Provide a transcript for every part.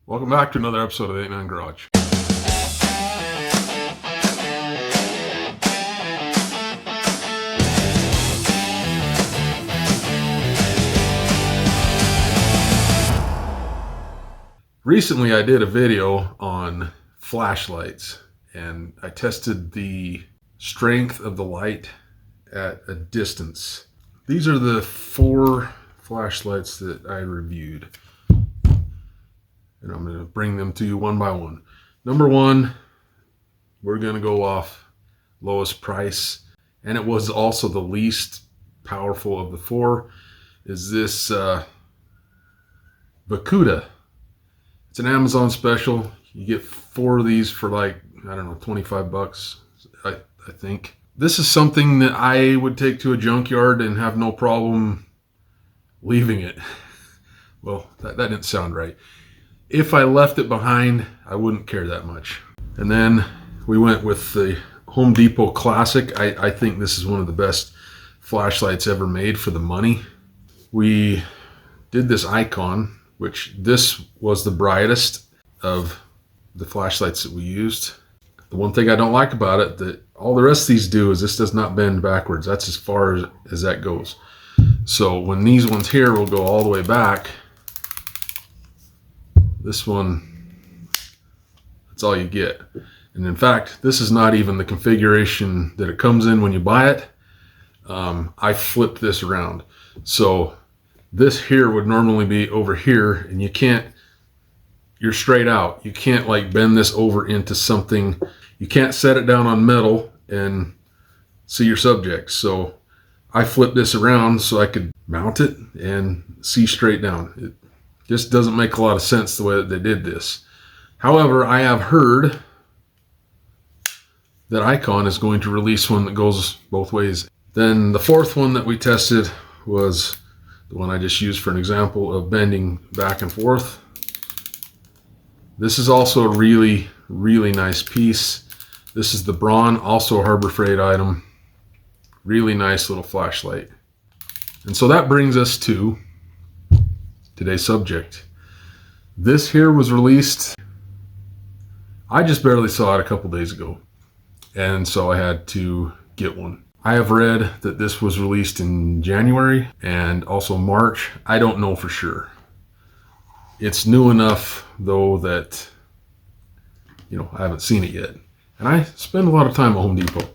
Welcome back to another episode of the 89 Garage. Recently I did a video on flashlights and I tested the strength of the light at a distance. These are the 4 flashlights that I reviewed. And I'm going to bring them to you one by one. Number 1, we're going to go off lowest price. And it was also the least powerful of the 4. Is this Vacuda. It's an Amazon special. You get 4 of these for like, I don't know, 25 bucks, I think. This is something that I would take to a junkyard and have no problem leaving it. Well, that didn't sound right. If I left it behind, I wouldn't care that much. And then we went with the Home Depot Classic. I think this is one of the best flashlights ever made for the money. We did this ICON, which this was the brightest of the flashlights that we used. The one thing I don't like about it, that all the rest of these do, is this does not bend backwards. That's as far as that goes. So when these ones here will go all the way back, this one, that's all you get. And in fact, this is not even the configuration that it comes in when you buy it. I flipped this around. So this here would normally be over here, and you can't, you're straight out. You can't like bend this over into something. You can't set it down on metal and see your subject. So I flipped this around so I could mount it and see straight down. It just doesn't make a lot of sense the way that they did this. However, I have heard that ICON is going to release one that goes both ways. Then the 4th one that we tested was the one I just used for an example of bending back and forth. This is also a really, really nice piece. This is the Braun, also a Harbor Freight item. Really nice little flashlight. And so that brings us to today's subject. This here was released, I just barely saw it a couple days ago, and so I had to get one. I have read that this was released in January and also March. I don't know for sure. It's new enough though that, you know, I haven't seen it yet. And I spend a lot of time at Home Depot.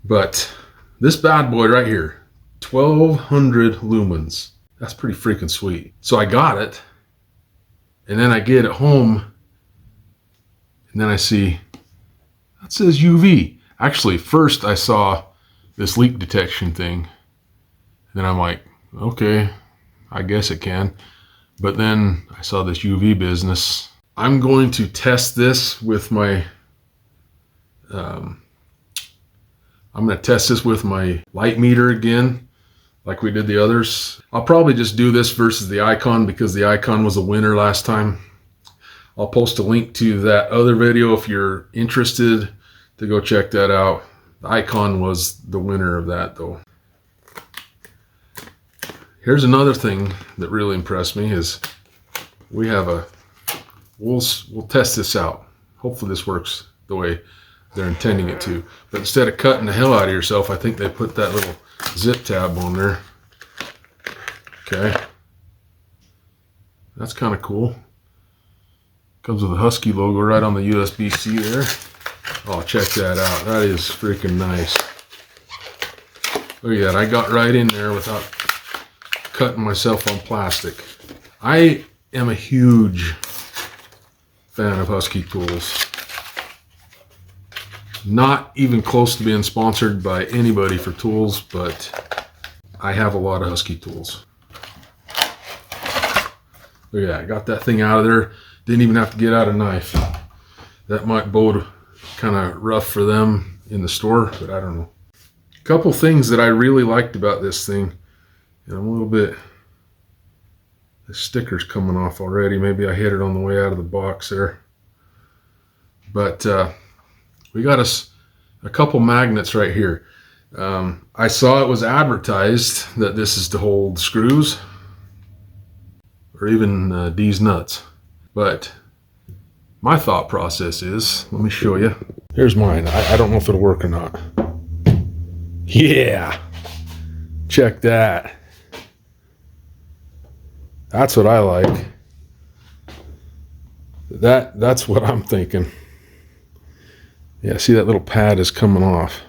But this bad boy right here, 1200 lumens. That's pretty freaking sweet. So I got it, and then I get it home, and then I see, that says UV. Actually, first I saw this leak detection thing, and then I'm like, okay, I guess it can. But then I saw this UV business. I'm going to test this with my, I'm going to test this with my light meter again, like we did the others. I'll probably just do this versus the ICON because the ICON was a winner last time. I'll post a link to that other video if you're interested to go check that out. The ICON was the winner of that though. Here's another thing that really impressed me is we have a, we'll test this out. Hopefully this works the way they're intending it to. But instead of cutting the hell out of yourself, I think they put that little zip tab on there. Okay, that's kind of cool. Comes with a Husky logo right on the USB-C there. Oh, check that out. That is freaking nice. Look at that. I got right in there without cutting myself on plastic. I am a huge fan of Husky tools. Not even close to being sponsored by anybody for tools, but I have a lot of Husky tools. Look at that, I got that thing out of there. Didn't even have to get out a knife. That might bode kind of rough for them in the store, but I don't know. A couple things that I really liked about this thing, and I'm a little bit, the sticker's coming off already. Maybe I hit it on the way out of the box there. But we got us a couple magnets right here. I saw it was advertised that this is to hold screws or even D's nuts. But my thought process is, let me show you. Here's mine. I don't know if it'll work or not. Yeah. Check that. That's what I like. That's what I'm thinking. Yeah, see that little pad is coming off.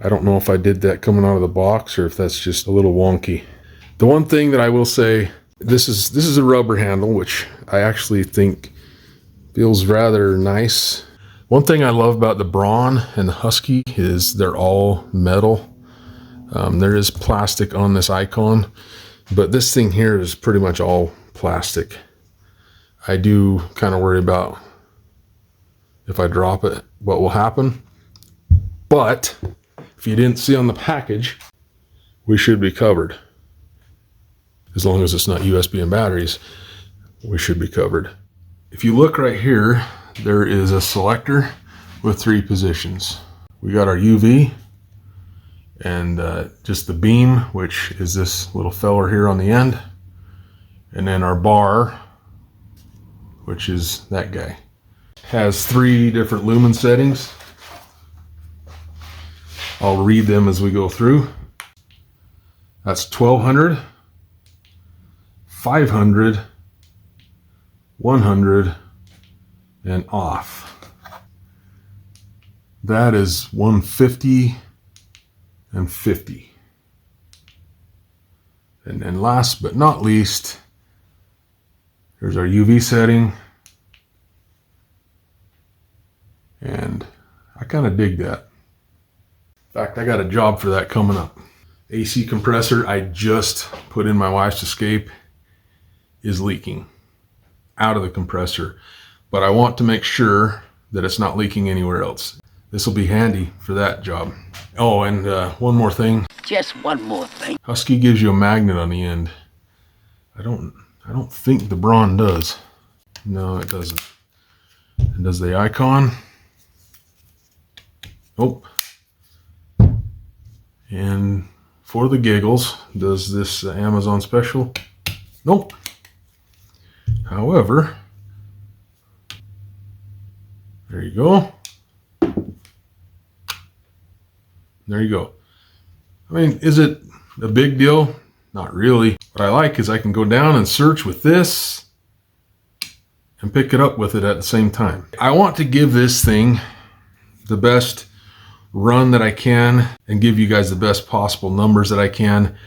I don't know if I did that coming out of the box or if that's just a little wonky. The one thing that I will say, this is a rubber handle, which I actually think feels rather nice. One thing I love about the Braun and the Husky is they're all metal. There is plastic on this Icon, but this thing here is pretty much all plastic. I do kind of worry about if I drop it, what will happen. But if you didn't see on the package, we should be covered. As long as it's not USB and batteries, we should be covered. If you look right here, there is a selector with 3 positions. We got our UV and just the beam, which is this little feller here on the end. And then our bar, which is that guy. Has 3 different lumen settings. I'll read them as we go through. That's 1200, 500, 100, and off. That is 150 and 50. And then last but not least, here's our UV setting. And I kind of dig that. In fact, I got a job for that coming up. AC compressor I just put in my wife's Escape is leaking out of the compressor, but I want to make sure that it's not leaking anywhere else. This will be handy for that job. Oh, and one more thing. Just one more thing. Husky gives you a magnet on the end. I don't think the Braun does. No, it doesn't. And does the Icon? Nope. And for the giggles, does this Amazon special? Nope. However, there you go. There you go. I mean, is it a big deal? Not really. What I like is I can go down and search with this and pick it up with it at the same time. I want to give this thing the best run that I can and give you guys the best possible numbers that I can.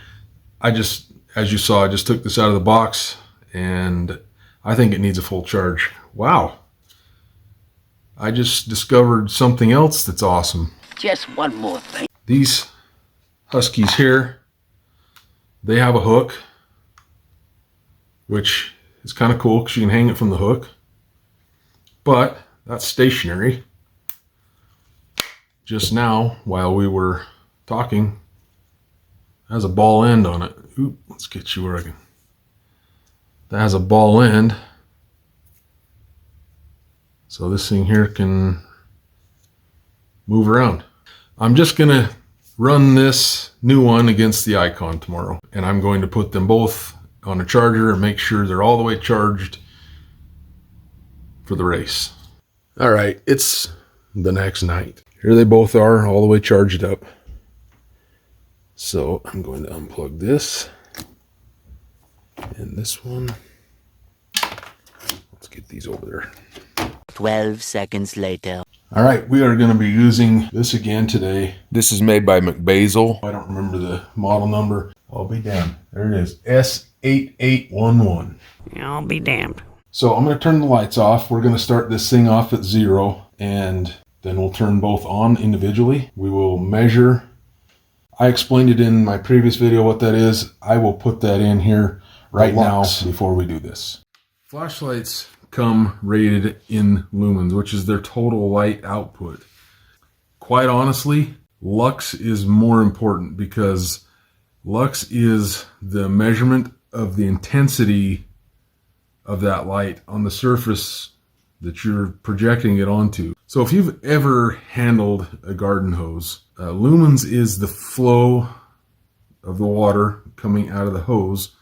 As you saw, I just took this out of the box and I think it needs a full charge. Wow. I just discovered something else that's awesome. Just one more thing. These Huskies here, they have a hook, which is kind of cool because you can hang it from the hook, but that's stationary. Just now, while we were talking, it has a ball end on it. Oop, let's get you where I can. That has a ball end. So this thing here can move around. I'm just going to run this new one against the Icon tomorrow. And I'm going to put them both on a charger and make sure they're all the way charged for the race. All right, it's the next night. Here they both are, all the way charged up. So I'm going to unplug this and this one. Let's get these over there. 12 seconds later. All right, we are going to be using this again today. This is made by McBasil. I don't remember the model number. I'll be damned. There it is, S8811. I'll be damned. So I'm going to turn the lights off. We're going to start this thing off at 0, and then we'll turn both on individually. We will measure. I explained it in my previous video what that is. I will put that in here right now before we do this. Flashlights come rated in lumens, which is their total light output. Quite honestly, lux is more important because lux is the measurement of the intensity of that light on the surface that you're projecting it onto. So if you've ever handled a garden hose, lumens is the flow of the water coming out of the hose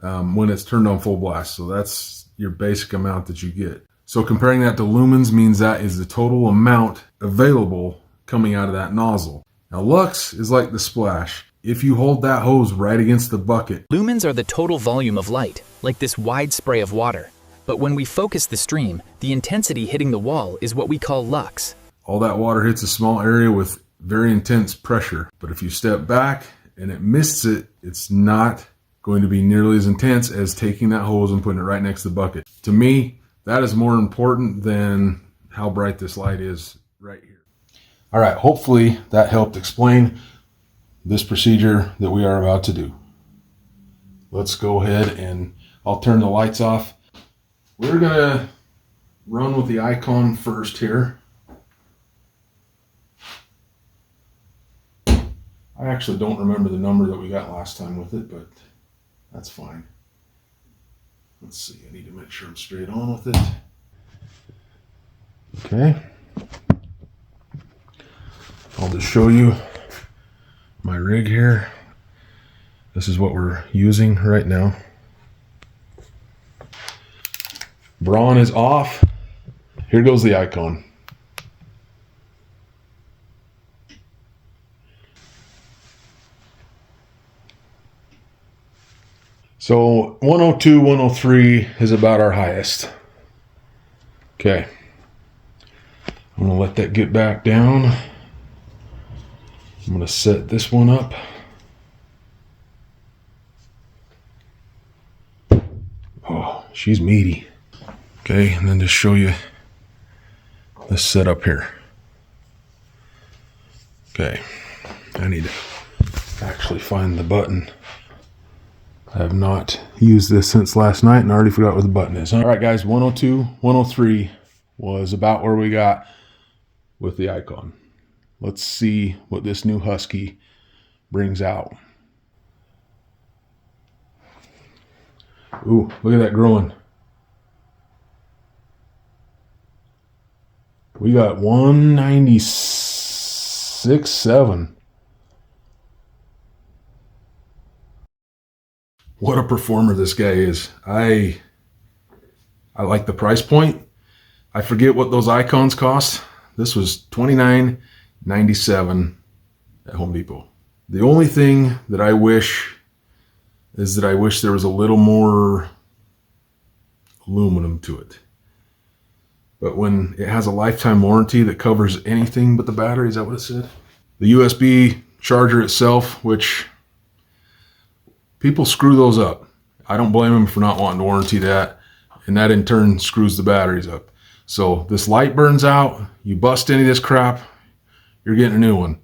when it's turned on full blast. So that's your basic amount that you get. So comparing that to lumens means that is the total amount available coming out of that nozzle. Now lux is like the splash. If you hold that hose right against the bucket. Lumens are the total volume of light, like this wide spray of water. But when we focus the stream, the intensity hitting the wall is what we call lux. All that water hits a small area with very intense pressure. But if you step back and it misses it, it's not going to be nearly as intense as taking that hose and putting it right next to the bucket. To me, that is more important than how bright this light is right here. All right, hopefully that helped explain this procedure that we are about to do. Let's go ahead and I'll turn the lights off. We're gonna run with the ICON first here. I actually don't remember the number that we got last time with it, but that's fine. Let's see, I need to make sure I'm straight on with it. Okay. I'll just show you my rig here. This is what we're using right now. Brawn is off. Here goes the ICON. So 102, 103 is about our highest. Okay. I'm going to let that get back down. I'm going to set this one up. Oh, she's meaty. Okay, and then just show you this setup here. Okay, I need to actually find the button. I have not used this since last night and I already forgot where the button is. All right, guys, 102, 103 was about where we got with the ICON. Let's see what this new Husky brings out. Ooh, look at that growing. We got 196.7. What a performer this guy is. I like the price point. I forget what those ICONs cost. This was $29.97 at Home Depot. The only thing that I wish is that I wish there was a little more aluminum to it. But when it has a lifetime warranty that covers anything but the battery, is that what it said? The USB charger itself, which people screw those up. I don't blame them for not wanting to warranty that. And that in turn screws the batteries up. So this light burns out, you bust any of this crap, you're getting a new one.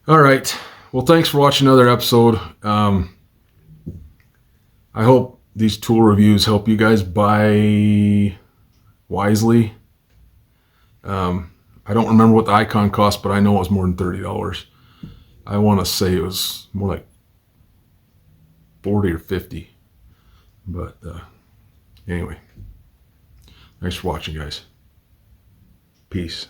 All right, well, thanks for watching another episode. I hope these tool reviews help you guys buy wisely. I don't remember what the ICON cost, but I know it was more than $30. I want to say it was more like 40 or 50. But anyway, thanks for watching, guys. Peace.